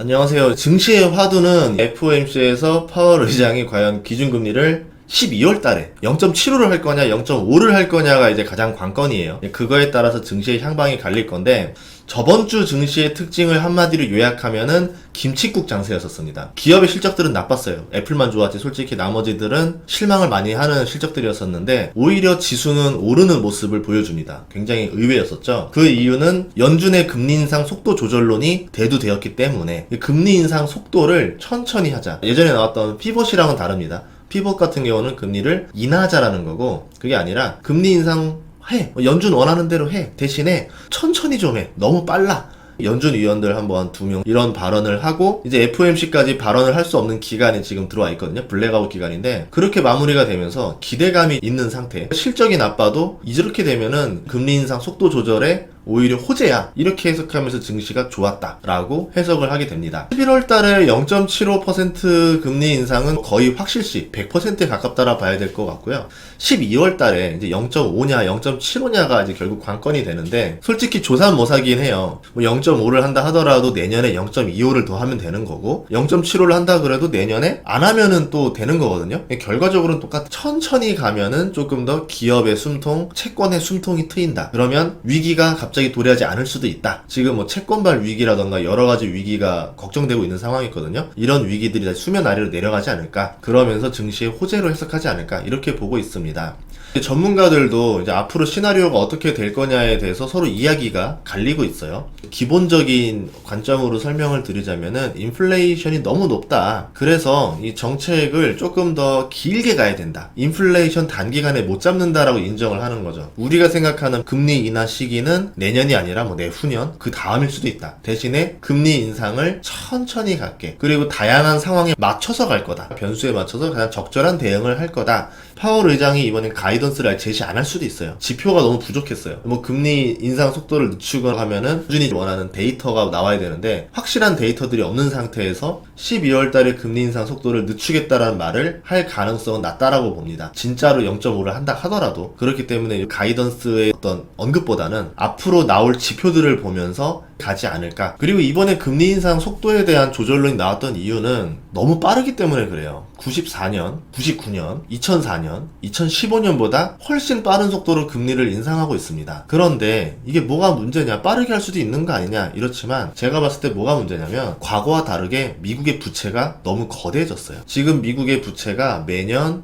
안녕하세요. 증시의 화두는 FOMC에서 파월 의장이 과연 기준금리를 12월 달에 0.75를 할 거냐, 0.5를 할 거냐가 이제 가장 관건이에요. 그거에 따라서 증시의 향방이 갈릴 건데, 저번 주 증시의 특징을 한마디로 요약하면은 김칫국 장세였었습니다. 기업의 실적들은 나빴어요. 애플만 좋았지 솔직히 나머지들은 실망을 많이 하는 실적들이었었는데 오히려 지수는 오르는 모습을 보여줍니다. 굉장히 의외였었죠. 그 이유는 연준의 금리 인상 속도 조절론이 대두되었기 때문에 금리 인상 속도를 천천히 하자. 예전에 나왔던 피벗이랑은 다릅니다. 피벗 같은 경우는 금리를 인하하자라는 거고, 그게 아니라 금리 인상 해. 연준 원하는 대로 해. 대신에 천천히 좀 해. 너무 빨라. 연준 위원들 한번 2명 이런 발언을 하고 이제 FOMC까지 발언을 할 수 없는 기간이 지금 들어와 있거든요. 블랙아웃 기간인데 그렇게 마무리가 되면서 기대감이 있는 상태. 실적이 나빠도 이렇게 되면은 금리 인상 속도 조절에 오히려 호재야. 이렇게 해석하면서 증시가 좋았다라고 해석을 하게 됩니다. 11월 달에 0.75% 금리 인상은 거의 확실시 100%에 가깝다라 봐야 될 것 같고요. 12월 달에 이제 0.5냐, 0.75냐가 이제 결국 관건이 되는데 솔직히 조삼모사긴 해요. 뭐 0.5를 한다 하더라도 내년에 0.25를 더 하면 되는 거고 0.75를 한다 그래도 내년에 안 하면은 또 되는 거거든요. 결과적으로는 똑같아. 천천히 가면은 조금 더 기업의 숨통, 채권의 숨통이 트인다. 그러면 위기가 갑자기 도래하지 않을 수도 있다. 지금 뭐 채권발 위기라던가 여러 가지 위기가 걱정되고 있는 상황이거든요. 이런 위기들이 다시 수면 아래로 내려가지 않을까. 그러면서 증시의 호재로 해석하지 않을까. 이렇게 보고 있습니다. 전문가들도 이제 앞으로 시나리오가 어떻게 될 거냐에 대해서 서로 이야기가 갈리고 있어요. 기본적인 관점으로 설명을 드리자면은 인플레이션이 너무 높다. 그래서 이 정책을 조금 더 길게 가야 된다. 인플레이션 단기간에 못 잡는다라고 인정을 하는 거죠. 우리가 생각하는 금리 인하 시기는 내년이 아니라 뭐 내후년 그 다음일 수도 있다. 대신에 금리 인상을 천천히 갈게. 그리고 다양한 상황에 맞춰서 갈 거다. 변수에 맞춰서 가장 적절한 대응을 할 거다. 파월 의장이 이번엔 가이던스를 제시 안 할 수도 있어요. 지표가 너무 부족했어요. 뭐 금리 인상 속도를 늦추거나 하면은 꾸준히 원하는 데이터가 나와야 되는데 확실한 데이터들이 없는 상태에서 12월 달에 금리 인상 속도를 늦추겠다라는 말을 할 가능성은 낮다라고 봅니다. 진짜로 0.5를 한다 하더라도. 그렇기 때문에 가이던스의 어떤 언급보다는 앞으로 나올 지표들을 보면서 가지 않을까. 그리고 이번에 금리 인상 속도에 대한 조절론이 나왔던 이유는 너무 빠르기 때문에 그래요. 94년, 99년, 2004년, 2015년보다 훨씬 빠른 속도로 금리를 인상하고 있습니다. 그런데 이게 뭐가 문제냐? 빠르게 할 수도 있는 거 아니냐? 이렇지만 제가 봤을 때 뭐가 문제냐면 과거와 다르게 미국의 부채가 너무 거대해졌어요. 지금 미국의 부채가 매년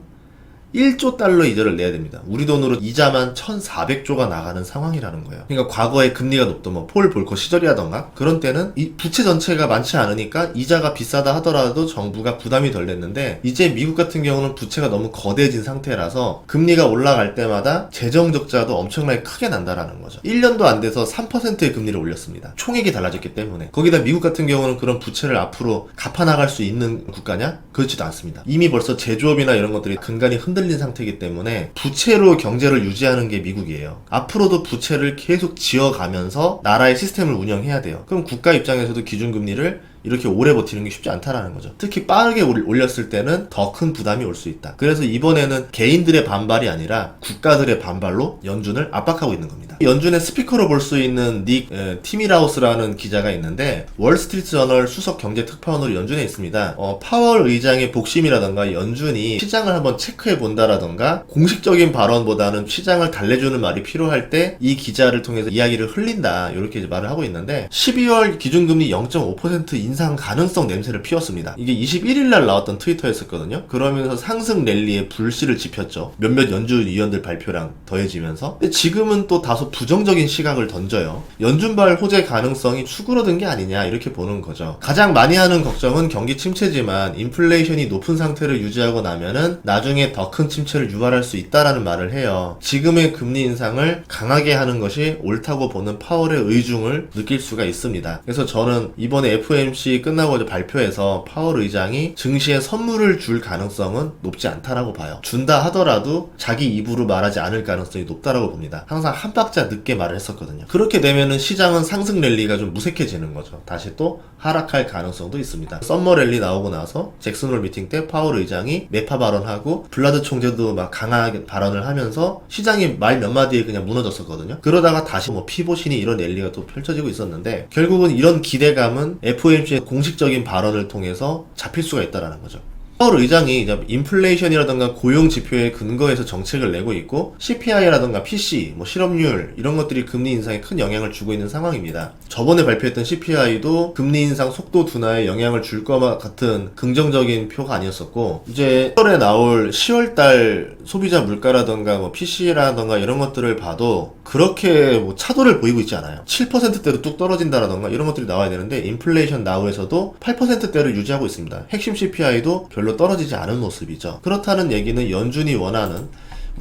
1조 달러 이자를 내야 됩니다. 우리 돈으로 이자만 1,400조가 나가는 상황이라는 거예요. 그러니까 과거에 금리가 높던 뭐 폴 볼커 시절이라던가 그런 때는 이 부채 전체가 많지 않으니까 이자가 비싸다 하더라도 정부가 부담이 덜 됐는데 이제 미국 같은 경우는 부채가 너무 거대해진 상태라서 금리가 올라갈 때마다 재정 적자도 엄청나게 크게 난다라는 거죠. 1년도 안 돼서 3%의 금리를 올렸습니다. 총액이 달라졌기 때문에. 거기다 미국 같은 경우는 그런 부채를 앞으로 갚아나갈 수 있는 국가냐? 그렇지도 않습니다. 이미 벌써 제조업이나 이런 것들이 근간이 흔들린 상태이기 때문에 부채로 경제를 유지하는 게 미국이에요. 앞으로도 부채를 계속 지어가면서 나라의 시스템을 운영해야 돼요. 그럼 국가 입장에서도 기준금리를 이렇게 오래 버티는 게 쉽지 않다라는 거죠. 특히 빠르게 올렸을 때는 더 큰 부담이 올 수 있다. 그래서 이번에는 개인들의 반발이 아니라 국가들의 반발로 연준을 압박하고 있는 겁니다. 연준의 스피커로 볼 수 있는 닉 티미라우스라는 기자가 있는데 월스트리트 저널 수석 경제 특파원으로 연준에 있습니다. 파월 의장의 복심이라던가 연준이 시장을 한번 체크해 본다라던가 공식적인 발언보다는 시장을 달래주는 말이 필요할 때 이 기자를 통해서 이야기를 흘린다. 이렇게 이제 말을 하고 있는데 12월 기준금리 0.5% 인상 가능성 냄새를 피웠습니다. 이게 21일날 나왔던 트위터였었거든요. 그러면서 상승 랠리에 불씨를 지폈죠. 몇몇 연준 위원들 발표랑 더해지면서. 근데 지금은 또 다소 부정적인 시각을 던져요. 연준발 호재 가능성이 수그러든 게 아니냐 이렇게 보는 거죠. 가장 많이 하는 걱정은 경기 침체지만 인플레이션이 높은 상태를 유지하고 나면은 나중에 더 큰 침체를 유발할 수 있다라는 말을 해요. 지금의 금리 인상을 강하게 하는 것이 옳다고 보는 파월의 의중을 느낄 수가 있습니다. 그래서 저는 이번에 FOMC 끝나고 발표해서 파월 의장이 증시에 선물을 줄 가능성은 높지 않다라고 봐요. 준다 하더라도 자기 입으로 말하지 않을 가능성이 높다라고 봅니다. 항상 한 박자 늦게 말을 했었거든요. 그렇게 되면은 시장은 상승 랠리가 좀 무색해지는 거죠. 다시 또 하락할 가능성도 있습니다. 썸머 랠리 나오고 나서 잭슨홀 미팅 때 파월 의장이 매파 발언하고 블라드 총재도 막 강하게 발언을 하면서 시장이 말 몇 마디에 그냥 무너졌었거든요. 그러다가 다시 뭐 피보시니 이런 랠리가 또 펼쳐지고 있었는데 결국은 이런 기대감은 FOMC FOMC의 공식적인 발언을 통해서 잡힐 수가 있다는 거죠. 파월 의장이 이제 인플레이션이라던가 고용 지표에 근거해서 정책을 내고 있고 CPI라던가 PC, 실업률 이런 것들이 금리 인상에 큰 영향을 주고 있는 상황입니다. 저번에 발표했던 CPI도 금리 인상 속도 둔화에 영향을 줄 것 같은 긍정적인 표가 아니었었고 이제 10월에 나올 10월달 소비자 물가라던가 PC라던가 이런 것들을 봐도 그렇게 차도를 보이고 있지 않아요. 7%대로 뚝 떨어진다라던가 이런 것들이 나와야 되는데 인플레이션 나우에서도 8%대를 유지하고 있습니다. 핵심 CPI도 별로 떨어지지 않은 모습이죠. 그렇다는 얘기는 연준이 원하는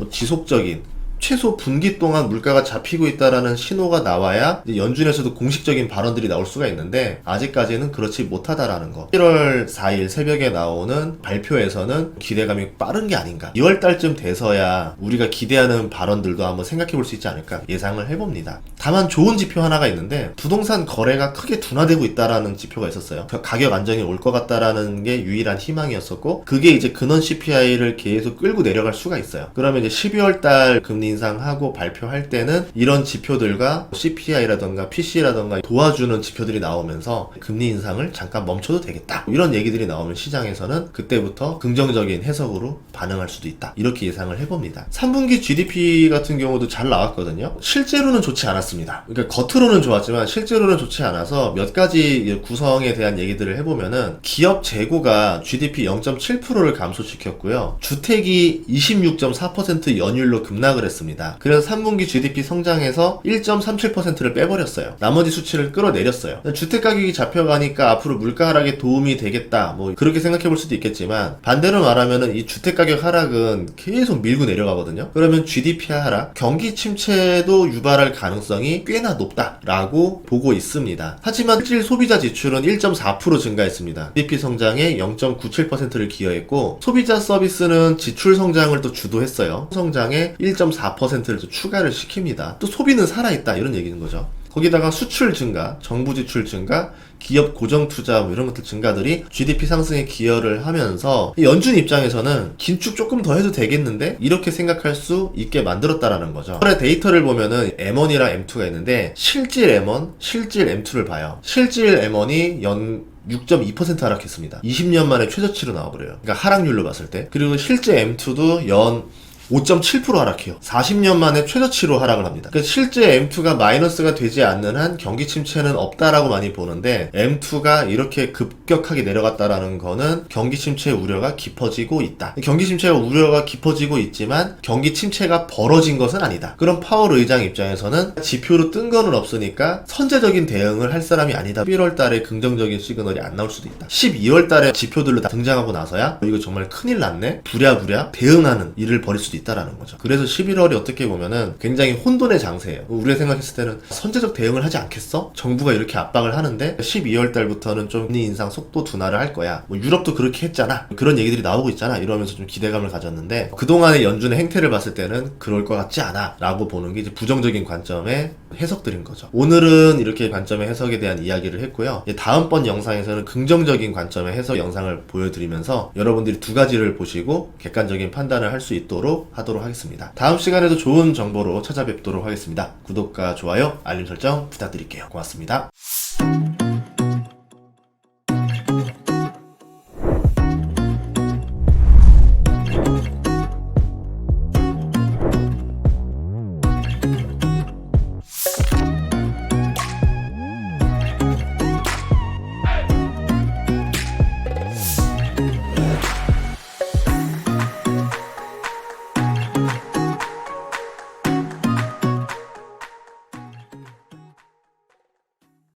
지속적인 최소 분기 동안 물가가 잡히고 있다라는 신호가 나와야 이제 연준에서도 공식적인 발언들이 나올 수가 있는데 아직까지는 그렇지 못하다라는 거. 1월 4일 새벽에 나오는 발표에서는 기대감이 빠른 게 아닌가. 2월 달쯤 돼서야 우리가 기대하는 발언들도 한번 생각해 볼 수 있지 않을까 예상을 해봅니다. 다만 좋은 지표 하나가 있는데 부동산 거래가 크게 둔화되고 있다라는 지표가 있었어요. 가격 안정이 올 것 같다라는 게 유일한 희망이었었고 그게 이제 근원 CPI를 계속 끌고 내려갈 수가 있어요. 그러면 이제 12월 달 금리 인상하고 발표할 때는 이런 지표들과 CPI라던가 PC라던가 도와주는 지표들이 나오면서 금리 인상을 잠깐 멈춰도 되겠다 이런 얘기들이 나오면 시장에서는 그때부터 긍정적인 해석으로 반응할 수도 있다 이렇게 예상을 해봅니다. 3분기 GDP 같은 경우도 잘 나왔거든요. 실제로는 좋지 않았습니다. 그러니까 겉으로는 좋았지만 실제로는 좋지 않아서 몇 가지 구성에 대한 얘기들을 해보면은 기업 재고가 GDP 0.7%를 감소시켰고요. 주택이 26.4% 연율로 급락을 했습니다. 그래서 3분기 GDP 성장에서 1.37%를 빼버렸어요. 나머지 수치를 끌어내렸어요. 주택가격이 잡혀가니까 앞으로 물가 하락에 도움이 되겠다 그렇게 생각해 볼 수도 있겠지만 반대로 말하면은 이 주택가격 하락은 계속 밀고 내려가거든요. 그러면 GDP 하락, 경기 침체도 유발할 가능성이 꽤나 높다라고 보고 있습니다. 하지만 실질 소비자 지출은 1.4% 증가했습니다. GDP 성장에 0.97%를 기여했고 소비자 서비스는 지출 성장을 또 주도했어요. 성장에 1.4%를 또 추가를 시킵니다. 또 소비는 살아있다 이런 얘기인 거죠. 거기다가 수출 증가, 정부 지출 증가, 기업 고정 투자 이런 것들 증가들이 GDP 상승에 기여를 하면서 연준 입장에서는 긴축 조금 더 해도 되겠는데 이렇게 생각할 수 있게 만들었다라는 거죠. 올해 데이터를 보면은 M1이랑 M2가 있는데 실질 M1, 실질 M2를 봐요. 실질 M1이 연 6.2% 하락했습니다. 20년 만에 최저치로 나와버려요. 그러니까 하락률로 봤을 때. 그리고 실제 M2도 연 5.7% 하락해요. 40년 만에 최저치로 하락을 합니다. 그러니까 실제 M2가 마이너스가 되지 않는 한 경기 침체는 없다라고 많이 보는데 M2가 이렇게 급격하게 내려갔다라는 거는 경기 침체 우려가 깊어지고 있다. 경기 침체가 우려가 깊어지고 있지만 경기 침체가 벌어진 것은 아니다. 그럼 파월 의장 입장에서는 지표로 뜬 거는 없으니까 선제적인 대응을 할 사람이 아니다. 11월 달에 긍정적인 시그널이 안 나올 수도 있다. 12월 달에 지표들로 다 등장하고 나서야 이거 정말 큰일 났네. 부랴부랴 대응하는 일을 벌일 수도 있다라는 거죠. 그래서 11월이 어떻게 보면은 굉장히 혼돈의 장세예요. 우리가 생각했을 때는 선제적 대응을 하지 않겠어? 정부가 이렇게 압박을 하는데 12월 달부터는 좀 금리 인상 속도 둔화를 할 거야. 유럽도 그렇게 했잖아. 그런 얘기들이 나오고 있잖아. 이러면서 좀 기대감을 가졌는데 그동안의 연준의 행태를 봤을 때는 그럴 것 같지 않아 라고 보는 게 이제 부정적인 관점의 해석들인 거죠. 오늘은 이렇게 관점의 해석에 대한 이야기를 했고요. 다음번 영상에서는 긍정적인 관점의 해석 영상을 보여드리면서 여러분들이 두 가지를 보시고 객관적인 판단을 할 수 있도록 하도록 하겠습니다. 다음 시간에도 좋은 정보로 찾아뵙도록 하겠습니다. 구독과 좋아요, 알림 설정 부탁드릴게요. 고맙습니다.